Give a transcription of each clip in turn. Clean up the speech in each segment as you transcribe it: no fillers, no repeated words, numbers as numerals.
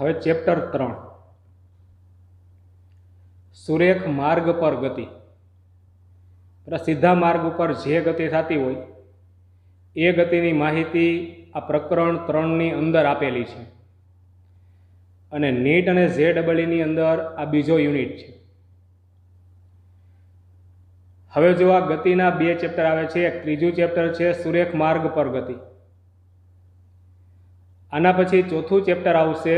હવે ચેપ્ટર 3 સુરેખ માર્ગ પર ગતિ। સીધા માર્ગ ઉપર જે ગતિ થતી હોય એ ગતિની માહિતી આ પ્રકરણ 3 ની અંદર આપેલી છે અને નીટ અને JEE ની અંદર આ બીજો યુનિટ છે। હવે જો આ ગતિના બે ચેપ્ટર આવે છે, એક ત્રીજું ચેપ્ટર છે સુરેખ માર્ગ પર ગતિ, આના પછી ચોથું ચેપ્ટર આવશે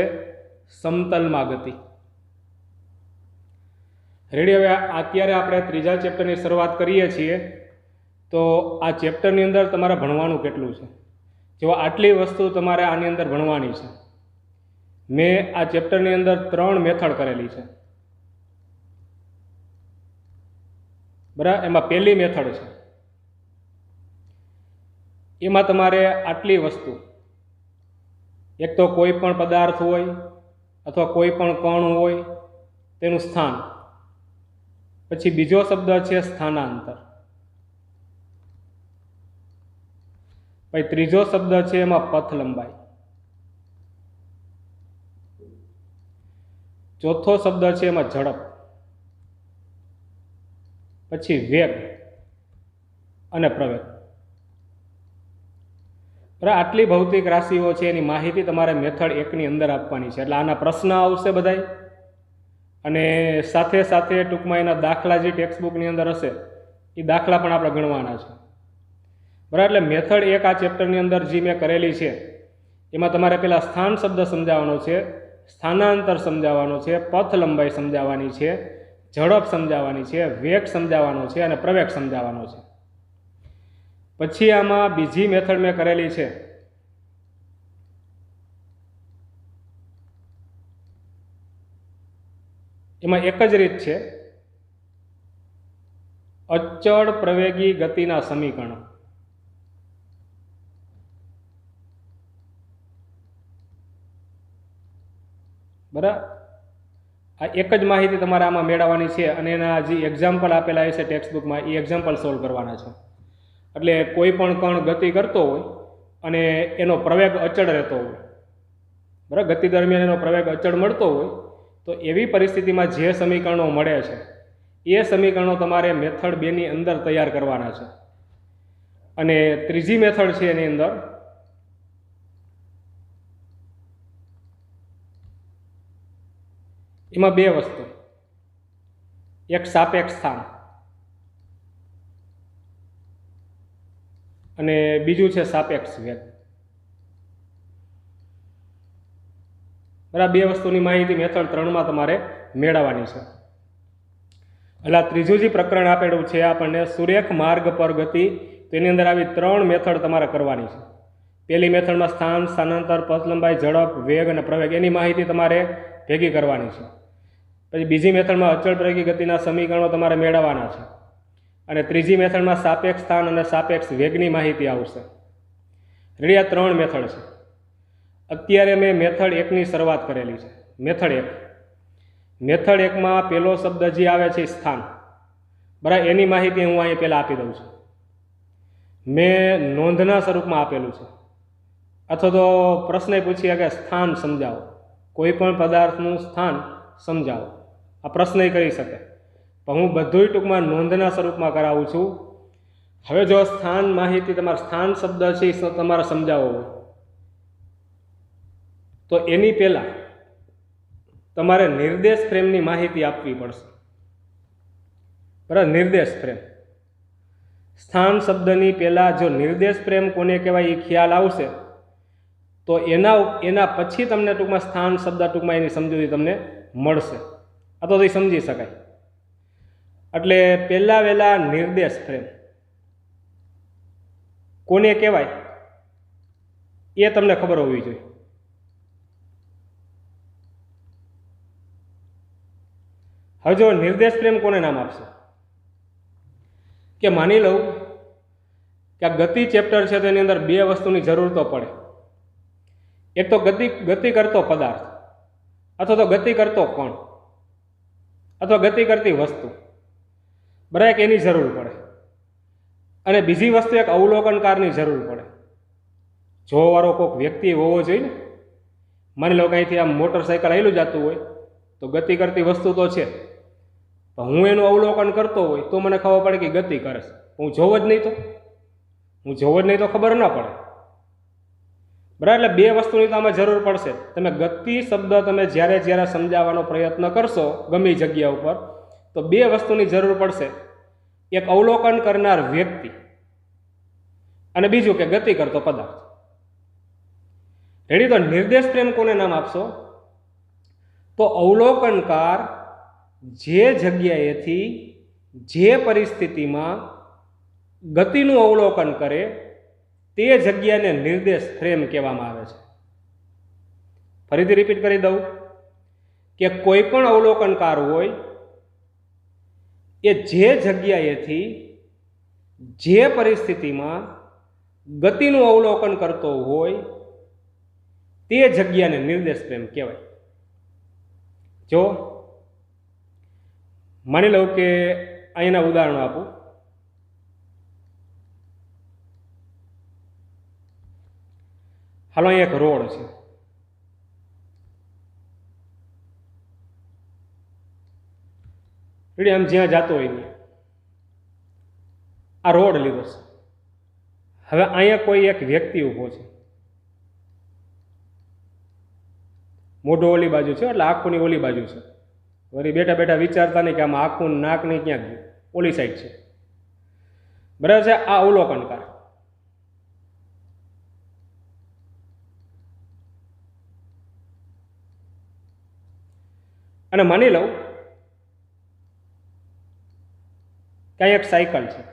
સમતલમાં ગતિ। રેડી, હવે અત્યારે આપણે ત્રીજા ચેપ્ટરની શરૂઆત કરીએ છીએ। તો આ ચેપ્ટરની અંદર તમારે ભણવાનું કેટલું છે, જો આટલી વસ્તુ તમારે આની અંદર ભણવાની છે। મેં આ ચેપ્ટરની અંદર 3 મેથડ કરેલી છે, બરાબર। એમાં પહેલી મેથડ છે, એમાં તમારે આટલી વસ્તુ, એક તો કોઈ પણ પદાર્થ હોય અથવા કોઈ પણ કણ હોય તેનું સ્થાન, પછી બીજો શબ્દ છે સ્થાનાંતર, પછી ત્રીજો શબ્દ છે એમાં પથ લંબાઈ, ચોથો શબ્દ છે એમાં ઝડપ, પછી વેગ અને પ્રવેગ। આટલી ભૌતિક રાશિઓ છે એની માહિતી તમારે મેથડ 1 ની અંદર આપવાની છે, એટલે આના પ્રશ્ન આવશે બધાય, અને સાથે સાથે ટૂંકમાં એના દાખલા જે ટેક્સ્ટબુકની અંદર હશે એ દાખલા પણ આપણે ગણવાના છે, બરાબર। એટલે મેથડ 1 આ ચેપ્ટરની અંદર જે મેં કરેલી છે એમાં તમારે પહેલા સ્થાન શબ્દ સમજાવવાનો છે, સ્થાનાંતર સમજાવવાનો છે, પથ લંબાઈ સમજાવવાની છે, ઝડપ સમજાવવાની છે, વેગ સમજાવવાનો છે અને પ્રવેગ સમજાવવાનો છે। પછી આમાં બીજી મેથડ મેં કરેલી છે, એમાં એક જ રીત છે, અચળ પ્રવેગી ગતિના સમીકરણો। બરાબર, આ એક જ માહિતી તમારે આમાં મેળવવાની છે અને એના જે એક્ઝામ્પલ આપેલા છે ટેક્સ્ટબુકમાં એ એક્ઝામ્પલ સોલ્વ કરવાના છે। એટલે કોઈ પણ કણ ગતિ કરતો હોય અને એનો પ્રવેગ અચળ રહેતો હોય, બરાબર, ગતિ દરમિયાન એનો પ્રવેગ અચળ મળતો હોય તો એવી પરિસ્થિતિમાં જે સમીકરણો મળે છે એ સમીકરણો તમારે મેથડ 2 ની અંદર તૈયાર કરવાના છે। અને ત્રીજી મેથડ છે એની અંદર એમાં બે વસ્તુ, એક સાપેક્ષ સ્થાન અને બીજું છે સાપેક્ષ વેગ, બરાબર। બે વસ્તુની માહિતી મેથડ 3 માં તમારે મેળવવાની છે। એટલે આ ત્રીજું જે પ્રકરણ આપેલું છે આપણને સુરેખ માર્ગ પર ગતિ, તો એની અંદર આવી 3 મેથડ તમારે કરવાની છે। પહેલી મેથડમાં સ્થાન, સ્થાનાંતર, પથ લંબાઈ, ઝડપ, વેગ અને પ્રવેગ એની માહિતી તમારે ભેગી કરવાની છે। પછી બીજી મેથડમાં અચળ પ્રવેગી ગતિના સમીકરણો તમારે મેળવવાના છે અને ત્રીજી મેથડમાં સાપેક્ષ સ્થાન અને સાપેક્ષ વેગની માહિતી આવશે। રેડી, આ 3 મેથડ છે। અત્યારે મેં મેથડ 1 ની શરૂઆત કરેલી છે। મેથડ 1 માં પહેલો શબ્દ જે આવે છે સ્થાન, બરાબર, એની માહિતી હું અહીં પહેલાં આપી દઉં છું। મેં નોંધના સ્વરૂપમાં આપેલું છે, અથવા તો પ્રશ્ન પૂછીએ કે સ્થાન સમજાવો, કોઈ પણ પદાર્થનું સ્થાન સમજાવો, આ પ્રશ્ન કરી શકે, પણ હું બધું ટૂંકમાં નોંધના સ્વરૂપમાં કરાવું છું। હવે જો સ્થાન માહિતી, તમારે સ્થાન શબ્દ છે એ તમારે સમજાવવો હોય તો એની પહેલાં તમારે નિર્દેશ ફ્રેમની માહિતી આપવી પડશે, બરાબર। નિર્દેશ ફ્રેમ, સ્થાન શબ્દની પહેલાં જો નિર્દેશ ફ્રેમ કોને કહેવાય એ ખ્યાલ આવશે તો એના પછી તમને ટૂંકમાં સ્થાન શબ્દ ટૂંકમાં એની સમજૂતી તમને મળશે, અથવા તો એ સમજી શકાય। એટલે પહેલાં વહેલા નિર્દેશ ફ્રેમ કોને કહેવાય એ તમને ખબર હોવી જોઈએ। હવે જો નિર્દેશ ફ્રેમ કોને નામ આપશે, કે માની લઉં કે આ ગતિ ચેપ્ટર છે તો એની અંદર 2 વસ્તુની જરૂર તો પડે, એક તો ગતિ કરતો પદાર્થ અથવા તો ગતિ કરતો કણ અથવા ગતિ કરતી વસ્તુ, બરાબર, એની જરૂર પડે, અને બીજી વસ્તુ એક અવલોકનકારની જરૂર પડે, જોવાવાળો કોઈક વ્યક્તિ હોવો જોઈએ ને, માની લો કે અહીંથી આમ મોટરસાઇકલ હાલ્યું જતું હોય તો ગતિ કરતી વસ્તુ તો છે, પણ હું એનું અવલોકન કરતો હોય તો મને ખબર પડે કે ગતિ કરે છે. હું જોવો જ નહીં તો ખબર ના પડે. બરાબર, એટલે બે વસ્તુની તો આમાં જરૂર પડશે. તમે ગતિ શબ્દ તમે જ્યારે જ્યારે સમજાવવાનો પ્રયત્ન કરશો ગમે જગ્યા ઉપર તો બે વસ્તુની જરૂર પડશે. એક અવલોકન કરનાર વ્યક્તિ અને બીજું કે ગતિ કરતો પદાર્થ. રેડી? તો નિર્દેશ પ્રેમ કોને નામ આપશો? તો અવલોકનકાર જે જગ્યાએથી જે પરિસ્થિતિમાં ગતિનું અવલોકન કરે તે જગ્યાને નિર્દેશ ફ્રેમ કહેવામાં આવે છે. ફરીથી રિપીટ કરી દઉં કે કોઈ પણ અવલોકનકાર હોય એ જે જગ્યાએથી જે પરિસ્થિતિમાં ગતિનું અવલોકન કરતો હોય તે જગ્યાને નિર્દેશ ફ્રેમ કહેવાય. જો માની લઉં કે અહીંના ઉદાહરણો આપું. હાલો, અહીં એક રોડ છે. રેડી? આમ જ્યાં જતો હોય ત્યાં આ રોડ લીધો છે. હવે અહીંયા કોઈ એક વ્યક્તિ ઊભો છે, મોઢો ઓલી બાજુ છે એટલે આંખોની ઓલી બાજુ છે. વળી બેઠા બેઠા વિચારતા નહીં કે આમાં આંખું નાક નહીં ક્યાં ગયું, ઓલી સાઈડ છે. બરાબર છે? આ અવલોકનકાર. અને માની લઉં કે એક સાયકલ છે,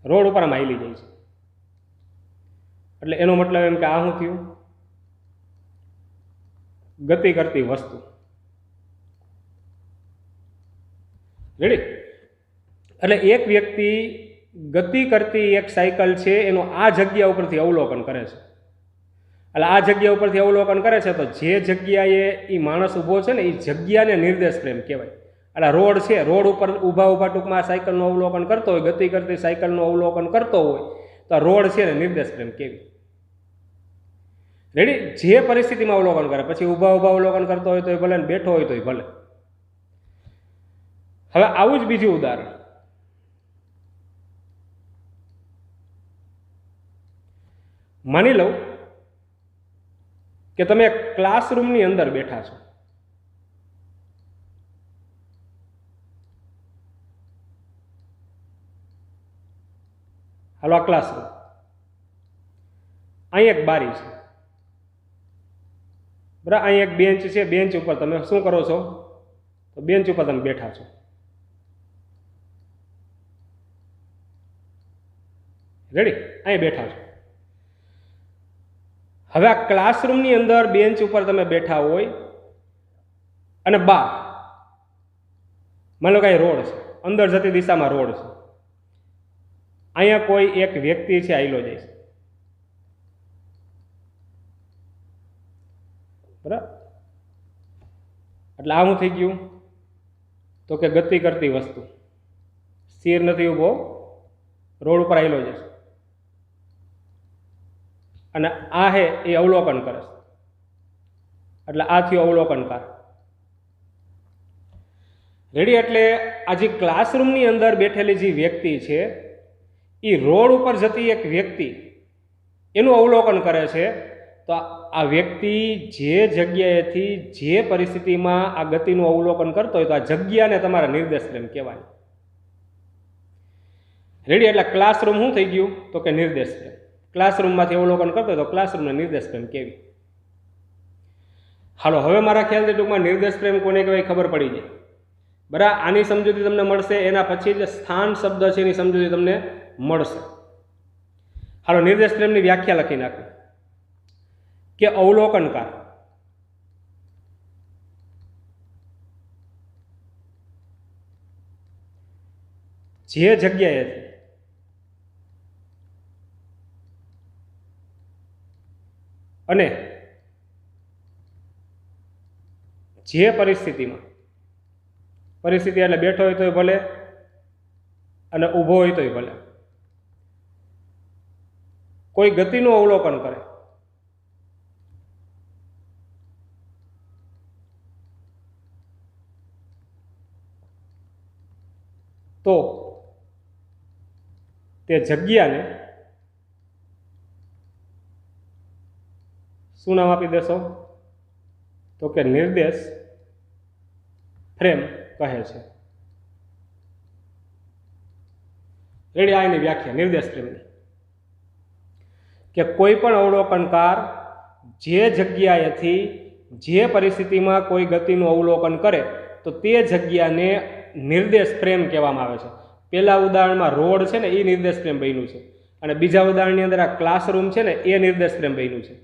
રોડ ઉપર આમ હાલી જાય છે. એટલે એનો મતલબ એમ કે આ શું થયું? ગતિ કરતી વસ્તુ. રેડી? એટલે એક વ્યક્તિ ગતિ કરતી એક સાયકલ છે એનું આ જગ્યા ઉપરથી અવલોકન કરે છે. એટલે આ જગ્યા ઉપરથી અવલોકન કરે છે તો જે જગ્યાએ એ માણસ ઊભો છે ને એ જગ્યાને નિર્દેશ પ્રેમ કહેવાય. એટલે રોડ છે, રોડ ઉપર ઊભા ટૂંકમાં સાયકલનું અવલોકન કરતો હોય, ગતિ કરતી સાયકલનું અવલોકન કરતો હોય તો રોડ છે ને નિર્દેશ પ્રેમ કેવી. રેડી? જે પરિસ્થિતિમાં અવલોકન કરે, પછી ઊભા અવલોકન કરતો હોય તો ભલે, બેઠો હોય તો ભલે. હવે આવું જ બીજું ઉદાહરણ. માની લઉં કે તમે ક્લાસરૂમની અંદર બેઠા છો. હાલો, આ ક્લાસરૂમ. અહીં એક બારી છે. બરાબર? અહીં એક બેન્ચ છે. બેન્ચ ઉપર તમે શું કરો છો? તો બેન્ચ ઉપર તમે બેઠા છો. રેડી? અહીં બેઠા છો. હવે આ ક્લાસરૂમની અંદર બેન્ચ ઉપર તમે બેઠા હોય અને બહાર માનો કે અહીં રોડ છે, અંદર જતી દિશામાં રોડ છે. અહીંયા કોઈ એક વ્યક્તિ છે, આયલો જાય છે. બરાબર? એટલે આ શું થઈ ગયું? તો કે ગતિ કરતી વસ્તુ. સ્થિર નથી ઊભો, રોડ ઉપર આયલો જાય છે. અને આ હે એ અવલોકન કરે છે. એટલે આ થયું અવલોકનકાર. રેડી? એટલે આ જે ક્લાસરૂમની અંદર બેઠેલી જે વ્યક્તિ છે એ રોડ ઉપર જતી એક વ્યક્તિ એનું અવલોકન કરે છે. તો આ વ્યક્તિ જે જગ્યાએથી જે પરિસ્થિતિમાં આ ગતિનું અવલોકન કરતો હોય તો આ જગ્યાને તમારા નિર્દેશ પ્રેમ કહેવાય. રેડી? એટલે ક્લાસરૂમ શું થઈ ગયું? તો કે નિર્દેશ પ્રેમ. ક્લાસરૂમમાંથી અવલોકન કરતો હોય તો ક્લાસરૂમને નિર્દેશ પ્રેમ કેવી. હાલો, હવે મારા ખ્યાલથી ટૂંકમાં નિર્દેશ પ્રેમ કોને કહેવાય ખબર પડી જાય. બરાબર? આની સમજૂતી તમને મળશે, એના પછી જે સ્થાન શબ્દ છે એની સમજૂતી તમને મળશે. હાલો, નિર્દેશ પ્રેમની વ્યાખ્યા લખી નાખો કે અવલોકનકાર જે જગ્યાએથી અને જે પરિસ્થિતિમાં, પરિસ્થિતિ એટલે બેઠો હોય તોય ભલે અને ઊભો હોય તોય ભલે, કોઈ ગતિનું અવલોકન કરે તો તે જગ્યાને શું નામ આપી દેશો? તો કે નિર્દેશ ફ્રેમ કહે છે. રેડી? આ એની વ્યાખ્યા નિર્દેશ ફ્રેમની, કે કોઈ પણ અવલોકનકાર જે જગ્યાએથી જે પરિસ્થિતિમાં કોઈ ગતિનું અવલોકન કરે તો તે જગ્યાને નિર્દેશ ફ્રેમ કહેવામાં આવે છે. પહેલા ઉદાહરણમાં રોડ છે ને એ નિર્દેશ ફ્રેમ બન્યું છે, અને બીજા ઉદાહરણની અંદર આ ક્લાસરૂમ છે ને એ નિર્દેશ ફ્રેમ બન્યું છે.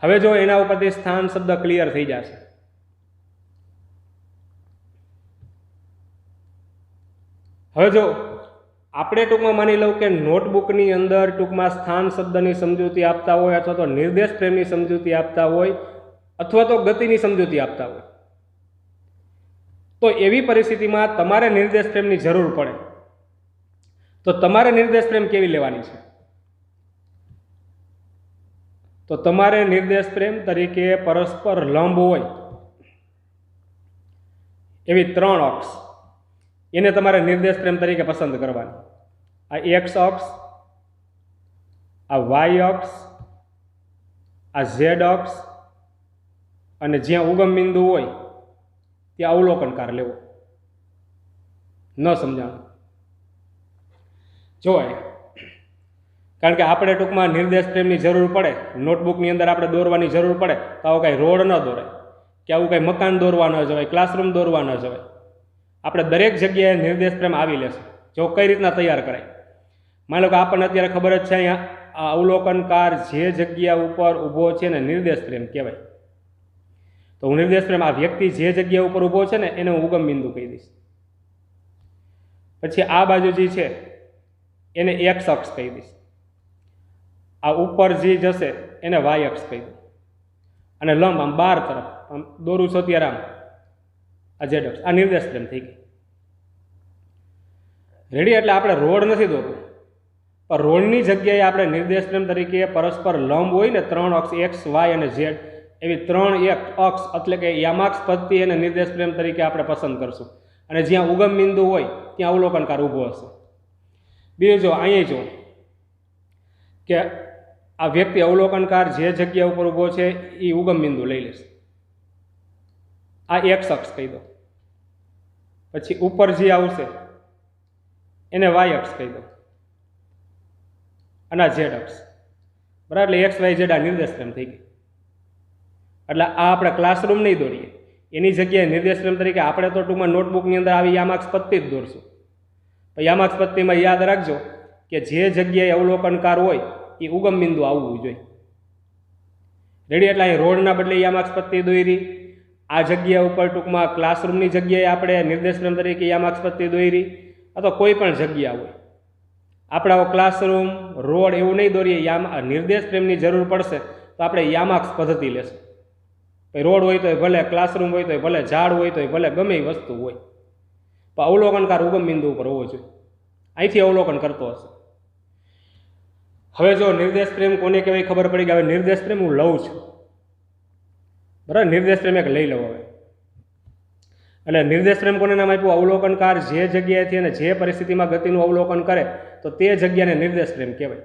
હવે જો એના ઉપરથી સ્થાન શબ્દ ક્લિયર થઈ જશે. હવે જો આપણે ટૂંકમાં માની લઉં કે નોટબુકની અંદર ટૂંકમાં સ્થાન શબ્દની સમજૂતી આપતા હોય, અથવા તો નિર્દેશ ફ્રેમની સમજૂતી આપતા હોય, અથવા તો ગતિની સમજૂતી આપતા હોય, તો એવી પરિસ્થિતિમાં તમારે નિર્દેશ ફ્રેમની જરૂર પડે તો તમારે નિર્દેશ ફ્રેમ કેવી લેવાની છે? તો તમારે નિર્દેશ ફ્રેમ તરીકે પરસ્પર લંબ હોય એવી 3 અક્ષ એને તમારે નિર્દેશ ફ્રેમ તરીકે પસંદ કરવાની. આ એક્સ અક્ષ, આ વાય અક્ષ, આ ઝેડ અક્ષ, અને જ્યાં ઉગમ બિંદુ હોય ત્યાં અવલોકનકાર લેવો. ન સમજાણું? જોવાય, કારણ કે આપણે ટૂંકમાં નિર્દેશ ફ્રેમની જરૂર પડે, નોટબુકની અંદર આપણે દોરવાની જરૂર પડે તો આવું કાંઈ રોડ ન દોરાય, કે આવું કાંઈ મકાન દોરવા ન જવાય, ક્લાસરૂમ દોરવા ન જવાય. આપણે દરેક જગ્યાએ નિર્દેશ ફ્રેમ આવી લેશે. જો કઈ રીતના તૈયાર કરાય, માની લો કે આપણને અત્યારે ખબર જ છે અહીંયા આ અવલોકનકાર જે જગ્યા ઉપર ઊભો છે ને નિર્દેશ ફ્રેમ કહેવાય. તો હું નિર્દેશ ફ્રેમ, આ વ્યક્તિ જે જગ્યા ઉપર ઊભો છે ને એને હું ઉગમ બિંદુ કહી દઈશ. પછી આ બાજુ જે છે એને એક્સ અક્ષ કહી દઈશ, આ ઉપર જે જશે એને વાય અક્ષ કહી દઉં, અને લંબ આમ 12 તરફ આમ દોરું છો ત્યારે આમ આ ઝેડ અક્ષ. આ નિર્દેશ ફ્રેમ થઈ ગઈ. રેડી? એટલે આપણે રોડ નથી દોરવું, પણ રોડની જગ્યાએ આપણે નિર્દેશ ફ્રેમ તરીકે પરસ્પર લંબ હોય ને 3 અક્ષ એક્સ વાય અને ઝેડ, એવી 3 અક્ષ એટલે કે યામાક્ષ પદ્ધતિ એને નિર્દેશ ફ્રેમ તરીકે આપણે પસંદ કરશું. અને જ્યાં ઉગમ બિંદુ હોય ત્યાં અવલોકનકાર ઊભો હશે. બીજું જો અહીંયા જો કે આ વ્યક્તિ અવલોકનકાર જે જગ્યા ઉપર ઊભો છે એ ઉગમ બિંદુ લઈ લેશે. આ એક્સ અક્ષ કહી દો. પછી ઉપર જે આવશે એને વાય અક્ષ કહી દો, અને આ ઝેડ અક્ષ. બરાબર? એટલે એક્સ વાય ઝેડ આ નિર્દેશ ફ્રેમ થઈ ગઈ. એટલે આ આપણે ક્લાસરૂમ નહીં દોરીએ, એની જગ્યાએ નિર્દેશ ફ્રેમ તરીકે આપણે તો ટૂંકમાં નોટબુકની અંદર આવી યામાક્ષ પદ્ધતિ જ દોરશું. તો યામાક્ષ પદ્ધતિમાં યાદ રાખજો કે જે જગ્યાએ અવલોકનકાર હોય એ ઉગમ બિંદુ આવવું જોઈએ. રેડી? એટલે અહીં રોડના બદલે યામાક્ષ પદ્ધતિ દોરી, આ જગ્યા ઉપર ટૂંકમાં ક્લાસરૂમની જગ્યાએ આપણે નિર્દેશ ફ્રેમ તરીકે યામાક્ષ પદ્ધતિ દોરી, અથવા કોઈ પણ જગ્યા હોય આપણે ક્લાસરૂમ રોડ એવું નહીં દોરીએ. નિર્દેશ ફ્રેમની જરૂર પડશે તો આપણે યામાક્ષ પદ્ધતિ લેશું. રોડ હોય તો ભલે, ક્લાસરૂમ હોય તો ભલે, ઝાડ હોય તો ભલે, ગમે એ વસ્તુ હોય, પણ અવલોકનકાર ઉગમ બિંદુ ઉપર હોવો જોઈએ. અહીંથી અવલોકન કરતો હશે. હવે જો નિર્દેશ ફ્રેમ કોને કહેવાય ખબર પડી ગઈ. હવે નિર્દેશ ફ્રેમ હું લઉં છું, બરાબર? નિર્દેશ ફ્રેમ એક લઈ લઉં. હવે એટલે નિર્દેશ ફ્રેમ કોને નામ આપ્યું? અવલોકનકાર જે જગ્યાએથી અને જે પરિસ્થિતિમાં ગતિનું અવલોકન કરે તો તે જગ્યાને નિર્દેશ ફ્રેમ કહેવાય.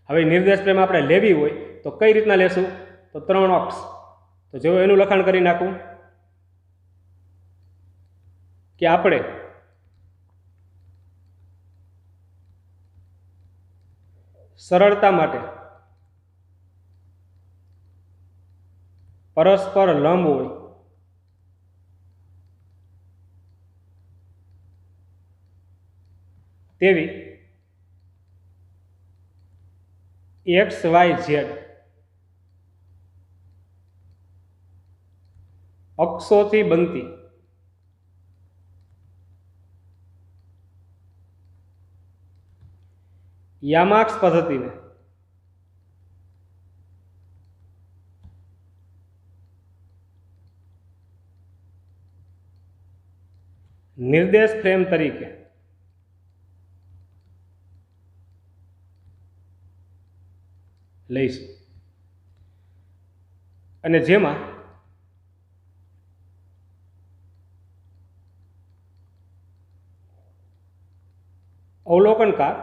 હવે નિર્દેશ ફ્રેમ આપણે લેવી હોય તો કઈ રીતના લેશું? તો 3 અક્ષ. તો જો એનું લખાણ કરી નાખું કે આપણે સરળતા માટે પરસ્પર લંબ હોય તેવી એક્સ વાય ઝેડ અક્ષોથી બનતી યામાક્ષ પદ્ધતિને નિર્દેશ ફ્રેમ તરીકે લઈશું. અને જેમાં અવલોકનકાર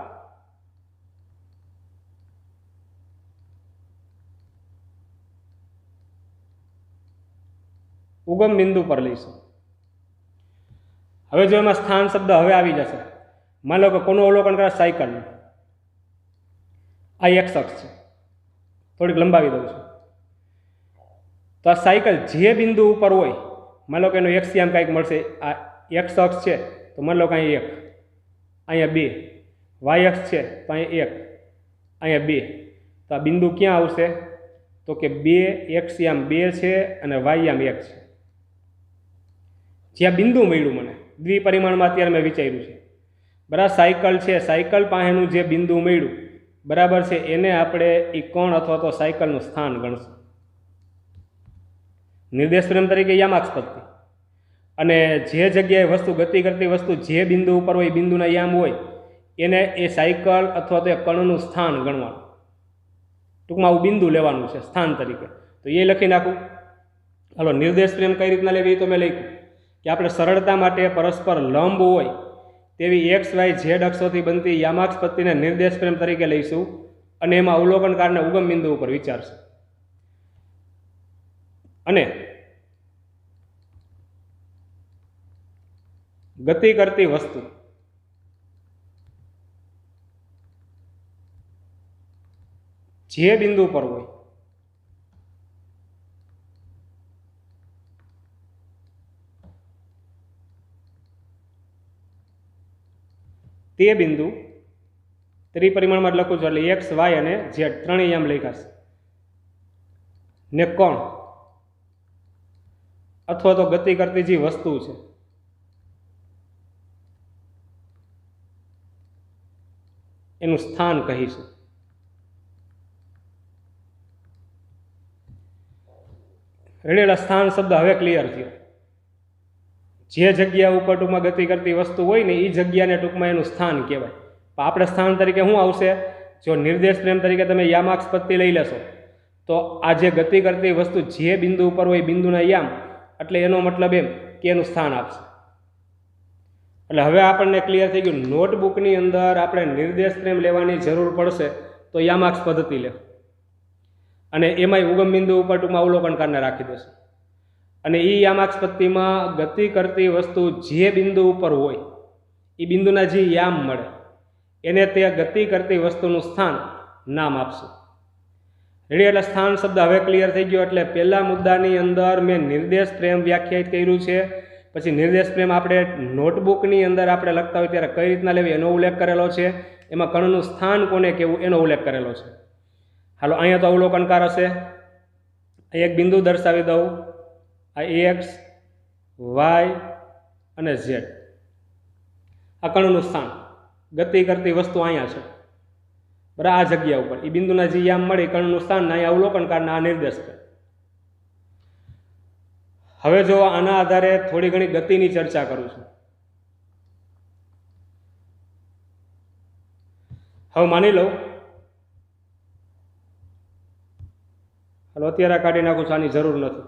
ઉગમ બિંદુ પર લઈશું. હવે જો એમાં સ્થાન શબ્દ હવે આવી જશે. માની લો કે કોનું અવલોકન કરે? સાયકલ. આ એક અક્ષ છે, થોડીક લંબાવી દઉં છું. તો આ સાયકલ જે બિંદુ ઉપર હોય, માની લો કે એનો એક્સ આમ કંઈક મળશે. આ એક્સ અક્ષ છે તો માની લો કે અહીં 1, અહીંયા 2, વાય અક્ષ છે તો અહીંયા 1, અહીંયા 2. તો આ બિંદુ ક્યાં આવશે? તો કે 2, એક્સ આમ 2 છે અને વાય આમ 1 છે. જ્યાં બિંદુ મળ્યું મને દ્વિપરિમાણમાં અત્યારે મેં વિચાર્યું છે, બરાબર. સાયકલ છે, સાયકલ પાસેનું જે બિંદુ મળ્યું, બરાબર છે, એને આપણે એ કોણ અથવા તો સાયકલનું સ્થાન ગણશું. નિર્દેશ પ્રેમ તરીકે યામાક્ષ પદ્ધતિ. અને જે જગ્યાએ વસ્તુ ગતિ કરતી વસ્તુ જે બિંદુ ઉપર હોય, બિંદુના યામ હોય, એને એ સાયકલ અથવા તો એ કણનું સ્થાન ગણવાનું. ટૂંકમાં આવું બિંદુ લેવાનું છે સ્થાન તરીકે. તો એ લખી નાખું. હાલો, નિર્દેશ પ્રેમ કઈ રીતના લેવી તો મેં લખ્યું કે આપણે સરળતા માટે પરસ્પર લંબ હોય તેવી એક્સ વાય ઝેડ અક્ષોથી બનતી યામાક્ષ પદ્ધતિને નિર્દેશ પ્રેમ તરીકે લઈશું અને એમાં અવલોકનકારને ઉગમ બિંદુ ઉપર વિચારશું. અને ગતિ કરતી વસ્તુ જે બિંદુ પર હોય તે બિંદુ ત્રિપરિમાણમાં લખું છું, એટલે એક્સ વાય અને ઝેડ ત્રણેય આમ લખાશે. ને કોણ અથવા તો ગતિ કરતી જે વસ્તુ છે એનું સ્થાન કહીશું. રેડેલા સ્થાન શબ્દ હવે ક્લિયર થયો. જે જગ્યા ઉપર ટૂંકમાં ગતિ કરતી વસ્તુ હોય ને એ જગ્યાને ટૂંકમાં એનું સ્થાન કહેવાય. આપણે સ્થાન તરીકે શું આવશે? જો નિર્દેશ પ્રેમ તરીકે તમે યામાક્ષ પદ્ધતિ લઈ લેશો તો આ જે ગતિ કરતી વસ્તુ જે બિંદુ ઉપર હોય, બિંદુના યામ, એટલે એનો મતલબ એમ કે એનું સ્થાન આપશે. એટલે હવે આપણને ક્લિયર થઈ ગયું. નોટબુકની અંદર આપણે નિર્દેશ પ્રેમ લેવાની જરૂર પડશે તો યામાક્ષ પદ્ધતિ લે અને એમાંય ઉગમ બિંદુ ઉપર ટૂંકમાં અવલોકનકારને રાખી દેશે. અને એ યામાક્ષ પદ્ધતિમાં ગતિ કરતી વસ્તુ જે બિંદુ ઉપર હોય એ બિંદુના જે યામ મળે એને તે ગતિ કરતી વસ્તુનું સ્થાન નામ આપશું. રેડી? એટલે સ્થાન શબ્દ હવે ક્લિયર થઈ ગયો. એટલે પહેલા મુદ્દાની અંદર મેં નિર્દેશ પ્રેમ વ્યાખ્યાયિત કર્યું છે. પછી નિર્દેશ પ્રેમ આપણે નોટબુકની અંદર આપણે લખતા હોય ત્યારે કઈ રીતના લેવી એનો ઉલ્લેખ કરેલો છે. એમાં કણનું સ્થાન કોને કહેવું એનો ઉલ્લેખ કરેલો છે. હાલો, અહીંયા તો અવલોકનકાર હશે. એક બિંદુ દર્શાવી દઉં. આ એક્સ વાય અને ઝેડ આ કણનું સ્થાન, ગતિ કરતી વસ્તુ અહીંયા છે, બરાબર. આ જગ્યા ઉપર એ બિંદુના જે યામ મળે કણનું સ્થાન અહીંયા અવલોકનકારના આ નિર્દેશ કરે. હવે જો આના આધારે થોડી ઘણી ગતિની ચર્ચા કરું છું. હવે માની લઉં, હાલો અત્યારે કાઢી નાખું છું, આની જરૂર નથી.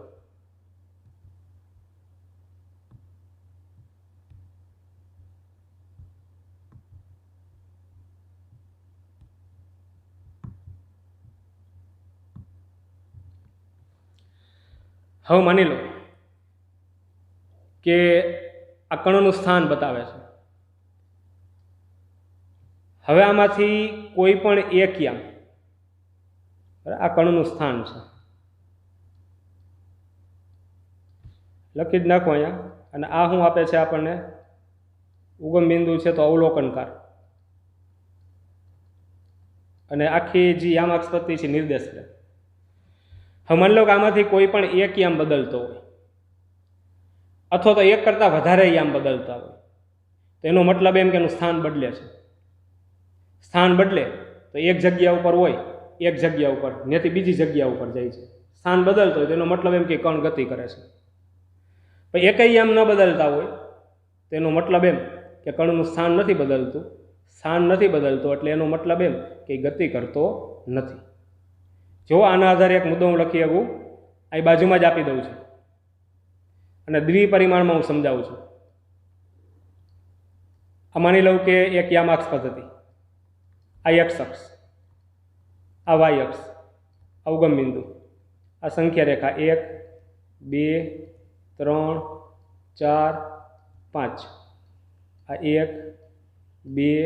હવે માની લો કે આ કણનું સ્થાન બતાવે છે. હવે આમાંથી કોઈ પણ એક યામ, આ કણનું સ્થાન છે, લખી જ નાખો અહીંયા. અને આ શું આપે છે આપણને? ઉગમ બિંદુ છે તો અવલોકનકાર. અને આખી જે યામાક્ષ પદ્ધતિ છે નિર્દેશ કરે. હવે માની લો કે આમાંથી કોઈ પણ એક યામ બદલતો હોય અથવા તો એક કરતાં વધારે યામ બદલતા હોય તો એનો મતલબ એમ કે એનું સ્થાન બદલે છે. સ્થાન બદલે તો એક જગ્યા ઉપર હોય, એક જગ્યા ઉપર ત્યાંથી બીજી જગ્યા ઉપર જાય છે. સ્થાન બદલતો હોય તો એનો મતલબ એમ કે કણ ગતિ કરે છે. પણ એકય યામ ન બદલતા હોય તો એનો મતલબ એમ કે કણનું સ્થાન નથી બદલતું. સ્થાન નથી બદલતું એટલે એનો મતલબ એમ કે ગતિ કરતો નથી. જો આના આધારે એક મુદ્દો હું લખી શકું, અહીં બાજુમાં જ આપી દઉં છું અને દ્વિપરિમાણમાં હું સમજાવું છું. આ માની લઉં કે એક યામાક્ષ પદ્ધતિ, આ એક્સ અક્ષ, આ વાય અક્ષ, આ ઉગમ બિંદુ, આ સંખ્યા રેખા 1 2 3 4 5, આ 1 2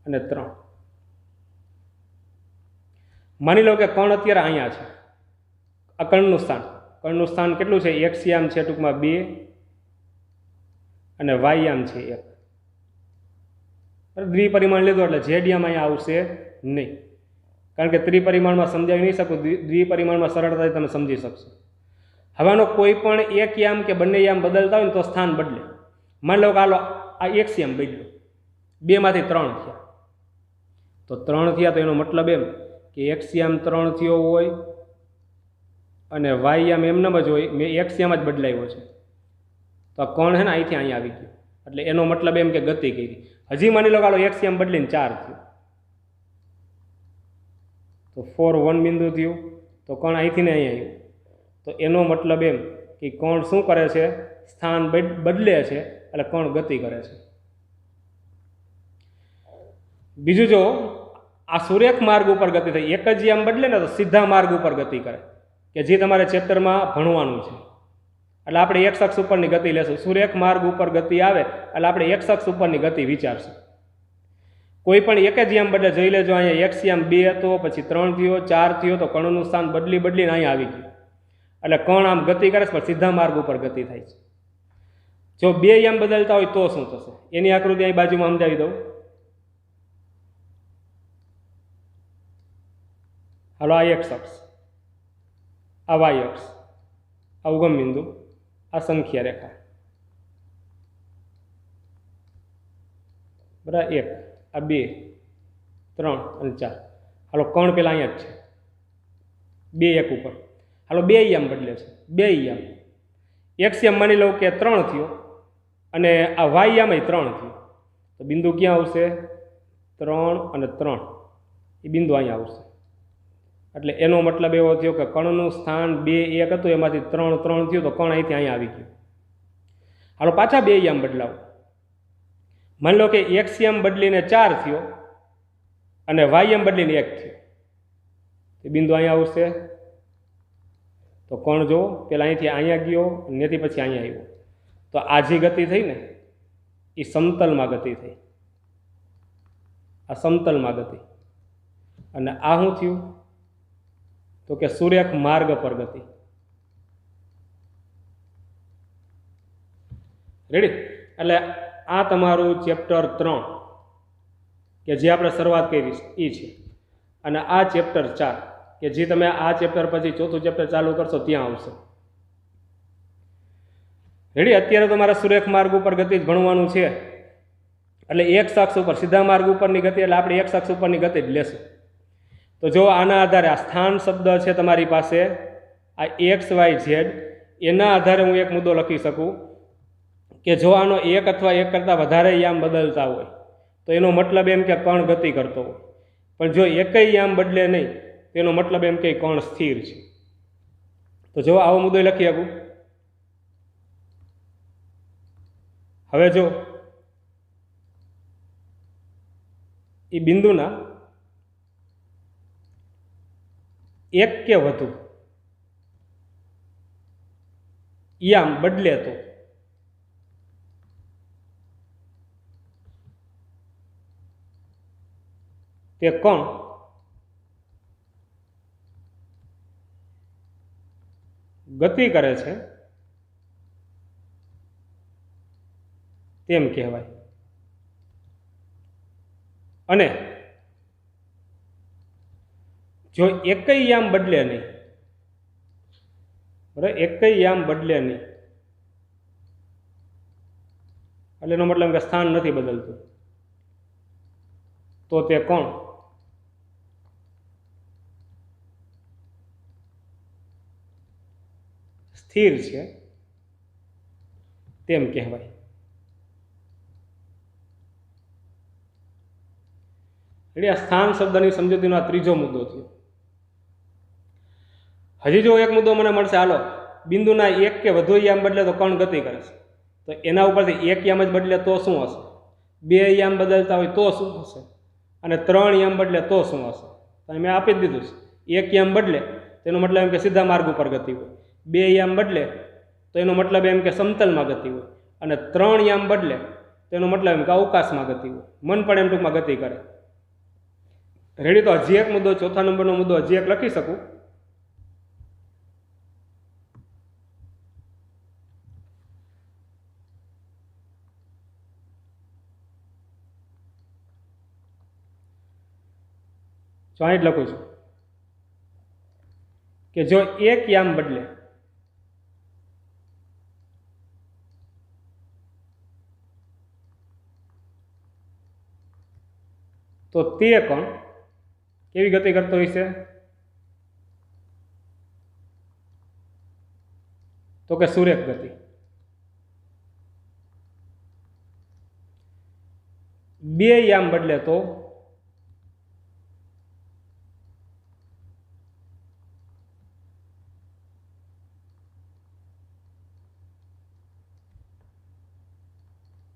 અને 3. માની લો કે કણ અત્યારે અહીંયા છે, આ કણનું સ્થાન કેટલું છે? એક્સ યામ છે ટૂંકમાં 2 અને વાય યામ છે 1. દ્વિપરિમાણ લીધો એટલે ઝેડ યામ અહીંયા આવશે નહીં, કારણ કે ત્રિપરિમાણમાં સમજાવી નહીં શકું, દ્વિપરિમાણમાં સરળતાથી તમે સમજી શકશો. હવેનો કોઈ પણ એક યામ કે બંને યામ બદલતા હોય ને તો સ્થાન બદલે. માની લો કે આ એક્સ યામ બદલ્યો, 2 માંથી 3 થયા, તો 3 થયા તો એનો મતલબ એમ કે એક્સ યામ 3 થયો હોય અને વાય યામ એમનેમ જ હોય, મેં એક્સ યામ જ બદલાવ્યો છે, તો આ કોણ છે ને અહીંથી અહીંયા આવી ગયું, એટલે એનો મતલબ એમ કે ગતિ કરી. હજી માની લો કે એક્સ યામ બદલીને 4 થયું, તો 4 1 બિંદુ થયું, તો કોણ અહીંથી ને અહીંયા આવ્યું, તો એનો મતલબ એમ કે કોણ શું કરે છે? સ્થાન બદલે છે, એટલે કોણ ગતિ કરે છે. બીજું, જો આ સુરેખ માર્ગ ઉપર ગતિ થઈ, એક જ યામ બદલે ને તો સીધા માર્ગ ઉપર ગતિ કરે, કે જે તમારે ચેપ્ટરમાં ભણવાનું છે. એટલે આપણે એક્સ અક્ષ ઉપરની ગતિ લેશું. સુરેખ માર્ગ ઉપર ગતિ આવે એટલે આપણે એક્સ અક્ષ ઉપરની ગતિ વિચારશું. કોઈ પણ એક જ યામ બદલે, જોઈ લેજો અહીંયા એક્સ યામ 2 હતો, પછી 3 થયો, 4 થયો, તો કણનું સ્થાન બદલીને અહીંયા આવી ગયું, એટલે કણ આમ ગતિ કરે છે પણ સીધા માર્ગ ઉપર ગતિ થાય છે. જો 2 યામ બદલતા હોય તો શું થશે? એની આકૃતિ અહીં બાજુમાં સમજાવી દઉં. હાલો, આ એક્સ અક્ષ, આ વાય અક્ષ, આ ઉગમ બિંદુ, આ સંખ્યા રેખા, બરાબર. 1 આ 2 3 અને 4. હાલો, કણ પેલા અહીંયા જ છે 2 1 ઉપર. હાલો, 2 યામ બદલે છે, 2 યામ. એક્સ યામ માની લઉં કે 3 થયો અને આ વાય યામ 3 થયો, તો બિંદુ ક્યાં આવશે? 3 અને 3, એ બિંદુ અહીંયા આવશે. એટલે એનો મતલબ એવો થયો કે કણનું સ્થાન 2 1 હતું, એમાંથી 3 3 થયું, તો કણ અહીંથી અહીંયા આવી ગયું. હાલો, પાછા 2 યામ બદલાવો. માની લો કે એક્સ યામ બદલીને 4 થયો અને વાય યામ બદલીને 1 થયો, એ બિંદુ અહીંયા આવશે. તો કોણ જો પેલા અહીંથી અહીંયા ગયો, ત્યાંથી પછી અહીંયા આવ્યો, તો આ જે ગતિ થઈ ને એ સમતલમાં ગતિ થઈ, આ સમતલમાં ગતિ. અને આ શું થયું? તો કે સુરેખ માર્ગ પર ગતિ. રેડી? એટલે આ તમારું ચેપ્ટર 3 કે જે આપણે શરૂઆત કરી એ છે, અને આ ચેપ્ટર 4 કે જે તમે આ ચેપ્ટર પછી ચોથું ચેપ્ટર ચાલુ કરશો ત્યાં આવશે. રેડી? અત્યારે તમારે સુરેખ માર્ગ ઉપર ગતિ જ ભણવાનું છે, એટલે એક્સ અક્ષ ઉપર સીધા માર્ગ ઉપરની ગતિ, એટલે આપણે એક્સ અક્ષ ઉપરની ગતિ જ લેશું. તો જો આના આધારે આ સ્થાન શબ્દ છે તમારી પાસે, આ એક્સ વાય ઝેડ, એના આધારે હું એક મુદ્દો લખી શકું કે જો આનો 1 અથવા 1 કરતાં વધારે યામ બદલતા હોય તો એનો મતલબ એમ કે કણ ગતિ કરતો હોય, પણ જો એકય યામ બદલે નહીં તેનો મતલબ એમ કે કણ સ્થિર છે. તો જો આવો મુદ્દો લખી શકું. હવે જો એ બિંદુના 1 કે વધુ યામ બદલે તો તે કણ ગતિ કરે છે તેમ કહેવાય. અને જો એકય યામ બદલે નહીં, બરાબર, એકય યામ બદલે નહીં એટલે એનો મતલબ કે સ્થાન નથી બદલતું, તો તે કોણ સ્થિર છે તેમ કહેવાય. એટલે આ સ્થાન શબ્દની સમજૂતીનો આ ત્રીજો મુદ્દો થયો. હજી જો એક મુદ્દો મને મળશે, હાલો બિંદુના એક કે વધુ યામ બદલે તો કણ ગતિ કરે છે, તો એના ઉપરથી એક યામ જ બદલે તો શું હશે, બે યામ બદલતા હોય તો શું હશે, અને 3 યામ બદલે તો શું હશે? તો મેં આપી જ દીધું છે. એક યામ બદલે તેનો મતલબ એમ કે સીધા માર્ગ ઉપર ગતિ હોય, બે યામ બદલે તો એનો મતલબ એમ કે સમતલમાં ગતિ હોય, અને 3 યામ બદલે તેનો મતલબ એમ કે અવકાશમાં ગતિ હોય. મન પણ એમ ટૂંકમાં ગતિ કરે. રેડી? તો હજી એક મુદ્દો, ચોથા નંબરનો મુદ્દો હજી એક લખી શકું. જો અહીં જ લખું છું કે જો એક યામ બદલે તો તે કણ કેવી ગતિ કરતો હોય છે? તો કે સુરેખ ગતિ. બે યામ બદલે તો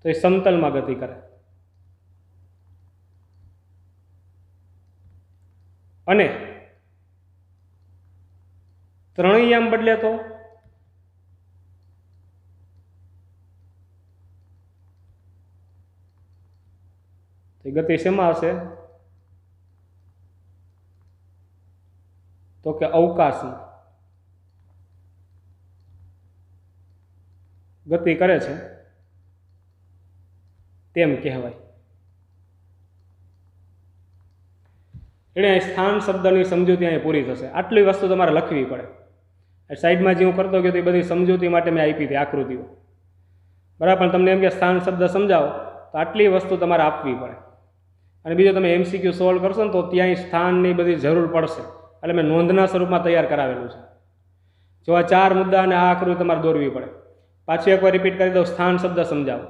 એ સમતલમાં ગતિ કરે, અને 3 યામ બદલે તો ગતિ શેમાં હશે? તો કે અવકાશમાં ગતિ કરે છે તેમ કહેવાય. એટલે સ્થાન શબ્દની સમજૂતી અહીં પૂરી થશે. આટલી વસ્તુ તમારે લખવી પડે. સાઈડમાં જે હું કરતો ગયો એ બધી સમજૂતી માટે મેં આપી હતી આકૃતિઓ, બરાબર. પણ તમને એમ કે સ્થાન શબ્દ સમજાવો તો આટલી વસ્તુ તમારે આપવી પડે. અને બીજું તમે MCQ સોલ્વ કરશો ને તો ત્યાં સ્થાનની બધી જરૂર પડશે, એટલે મેં નોંધના સ્વરૂપમાં તૈયાર કરાવેલું છે. જો આ 4 મુદ્દા અને આ આકૃતિ તમારે દોરવી પડે. પાછું એકવાર રિપીટ કરી દઉં, સ્થાન શબ્દ સમજાવો.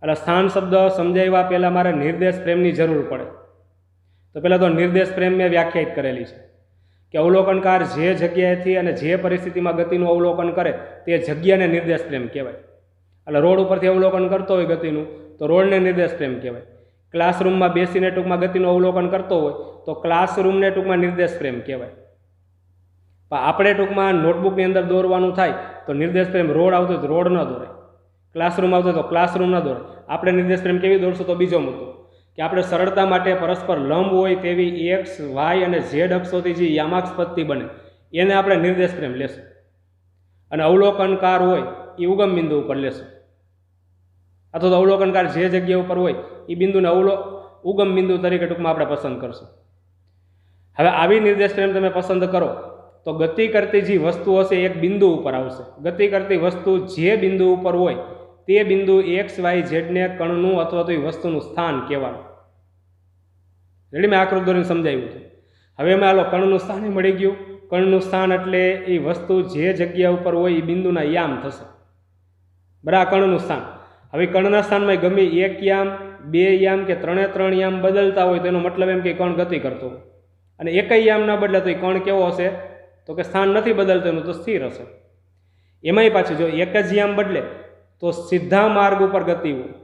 એટલે સ્થાન શબ્દ સમજાવ્યા પહેલાં મારે નિર્દેશ પ્રેમની જરૂર પડે. તો પહેલાં તો નિર્દેશ પ્રેમ મેં વ્યાખ્યાયિત કરેલી છે કે અવલોકનકાર જે જગ્યાએથી અને જે પરિસ્થિતિમાં ગતિનું અવલોકન કરે તે જગ્યાને નિર્દેશ પ્રેમ કહેવાય. એટલે રોડ ઉપરથી અવલોકન કરતો હોય ગતિનું તો રોડને નિર્દેશ પ્રેમ કહેવાય. ક્લાસરૂમમાં બેસીને ટૂંકમાં ગતિનું અવલોકન કરતો હોય તો ક્લાસરૂમને ટૂંકમાં નિર્દેશ પ્રેમ કહેવાય. પણ આપણે ટૂંકમાં નોટબુકની અંદર દોરવાનું થાય તો નિર્દેશ પ્રેમ રોડ આવતો હોય તો રોડ ન દોરે, ક્લાસરૂમ આવતો હોય તો ક્લાસરૂમ ન દોરે. આપણે નિર્દેશ પ્રેમ કેવી દોરશું? તો બીજો મુદ્દો કે આપણે સરળતા માટે પરસ્પર લંબ હોય તેવી X, Y અને Z અક્ષોથી જે યામાક્ષ પદ્ધતિ બને એને આપણે નિર્દેશ પ્રેમ લેશું, અને અવલોકનકાર હોય એ ઉગમ બિંદુ ઉપર લેશું, અથવા તો અવલોકનકાર જે જગ્યા ઉપર હોય એ બિંદુને ઉગમ બિંદુ તરીકે ટૂંકમાં આપણે પસંદ કરશું. હવે આવી નિર્દેશ પ્રેમ તમે પસંદ કરો તો ગતિ કરતી જે વસ્તુ હશે એક બિંદુ ઉપર આવશે. ગતિ કરતી વસ્તુ જે બિંદુ ઉપર હોય તે બિંદુ X, Y, Z ને કણનું અથવા તો એ વસ્તુનું સ્થાન કહેવાનું. રેડી? મેં આકૃતિ દોરીને સમજાવ્યું છે. હવે એમાં હાલો કણનું સ્થાન મળી ગયું. કણનું સ્થાન એટલે એ વસ્તુ જે જગ્યા ઉપર હોય એ બિંદુના યામ થશે, બરાબર. કણનું સ્થાન. હવે કણના સ્થાનમાં ગમે 1 યામ, 2 યામ કે 3 યામ બદલતા હોય તો એનો મતલબ એમ કે કણ ગતિ કરતો હોય. અને એકય યામ ના બદલે તો એ કણ કેવો હશે? તો કે સ્થાન નથી બદલતો એનું તો સ્થિર હશે. એમાંય પાછું જો એક જ યામ બદલે તો સીધા માર્ગ ઉપર ગતિ હોય,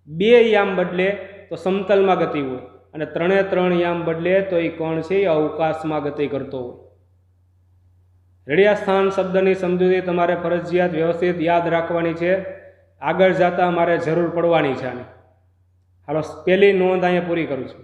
2 યામ બદલે તો સમતલમાં ગતિ હોય, અને 3 યામ બદલે તો એ કણ છે એ અવકાશમાં ગતિ કરતો હોય. રેડી? આ સ્થાન શબ્દની સમજૂતી તમારે ફરજિયાત વ્યવસ્થિત યાદ રાખવાની છે. આગળ જતા મારે જરૂર પડવાની છે આની. હાલો પહેલી નોંધ અહીંયા પૂરી કરું છું.